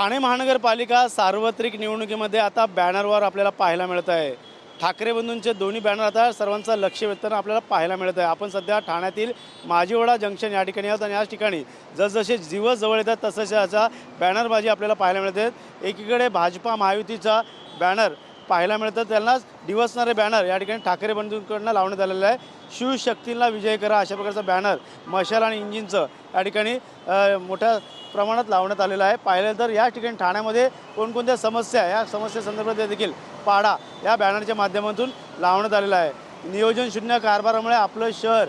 ठाणे महानगरपालिका सार्वत्रिक निवडणुकीमध्ये आता बॅनरवर आपल्याला पाहायला मिळत आहे। ठाकरे बंधूंचे दोन्ही बॅनर आता सर्वांचं लक्ष वेधताना आपल्याला पाहायला मिळत आहे। आपण सध्या ठाण्यातील माजीवडा जंक्शन या ठिकाणी आहोत आणि याच ठिकाणी जसजसे दिवस जवळ येतात तसतसे याचा बॅनरबाजी आपल्याला पाहायला मिळते। एकीकडे भाजपा महायुतीचा बॅनर पाहायला मिळतं, त्यांनाच दिवसणारे बॅनर या ठिकाणी ठाकरे बंधूंकडून लावण्यात आलेलं आहे। शिवशक्तीला विजय करा अशा प्रकारचा बॅनर मशाल आणि इंजिनचं या ठिकाणी मोठ्या प्रमाणात लावण्यात आलेलं आहे। पाहिलं तर या ठिकाणी ठाण्यामध्ये कोणकोणत्या समस्या या समस्येसंदर्भात देखील पाडा या बॅनरच्या माध्यमातून लावण्यात आलेला आहे। नियोजन शून्य कारभारामुळे आपलं शहर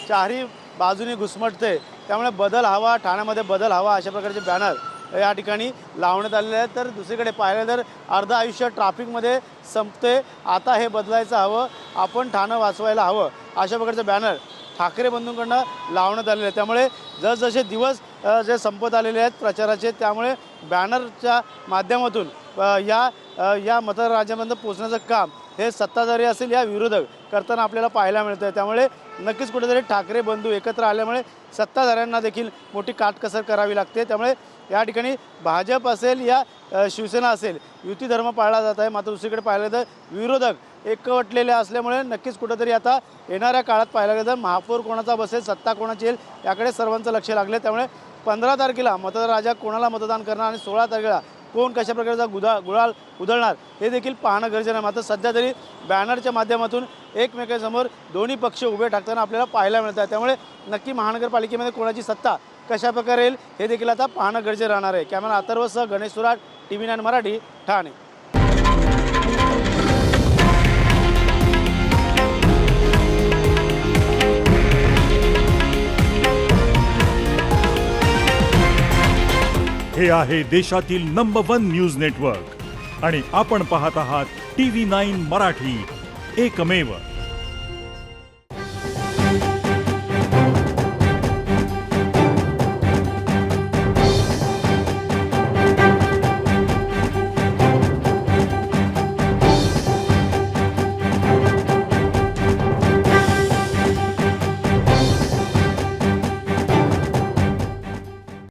चारही बाजूने घुसमटते, त्यामुळे बदल हवा, ठाण्यामध्ये बदल हवा अशा प्रकारचे बॅनर या ठिकाणी लावण्यात आलेले आहेत। तर दुसरीकडे पाहिलं तर अर्ध आयुष्य ट्रॅफिकमध्ये संपते, आता हे बदलायचं हवं, आपण ठाणं वाचवायला हवं अशा प्रकारचे बॅनर ठाकरे बंधूंकडून लावण्यात आलेले आहेत। त्यामुळे जसजसे दिवस जे संपत आलेले आहेत प्रचाराचे, त्यामुळे बॅनरच्या माध्यमातून या मतदारांपर्यंत पोहोचण्याचं काम हे सत्ताधारी असेल या विरोधक करताना आपल्याला पाहायला मिळतं आहे। त्यामुळे नक्कीच कुठेतरी ठाकरे बंधू एकत्र आल्यामुळे सत्ताधाऱ्यांना देखील मोठी काटकसर करावी लागते। त्यामुळे या ठिकाणी भाजप असेल या शिवसेना असेल युती धर्म पाळला जात आहे, मात्र दुसरीकडे पाहिलं तर विरोधक एकवटलेले असल्यामुळे नक्कीच कुठेतरी आता येणाऱ्या काळात पाहायला गेलं तर महापौर कोणाचा बसेल, सत्ता कोणाची येईल याकडे सर्वांचं लक्ष लागलं। त्यामुळे 15 तारखेला मतदार राजा कोणाला मतदान करणार आणि 16 तारखेला कोण कशा प्रकारचा गुलाल उधळणार हे देखील पाहणं गरजेचं आहे। मात्र सध्या तरी बॅनरच्या माध्यमातून एकमेकांसमोर दोन्ही पक्ष उभे ठाकताना आपल्याला पाहायला मिळत आहे। त्यामुळे नक्की महानगरपालिकेमध्ये कोणाची सत्ता कशा प्रकारे येईल हे देखील आता पाहणं गरजेचं राहणार आहे। कॅमेरा अथर्वसह गणेश सुराट, TV9 मराठी, ठाणे। हे आहे देशातील नंबर 1 न्यूज नेटवर्क आणि आपण पाहत आहात TV9 मराठी, एकमेव।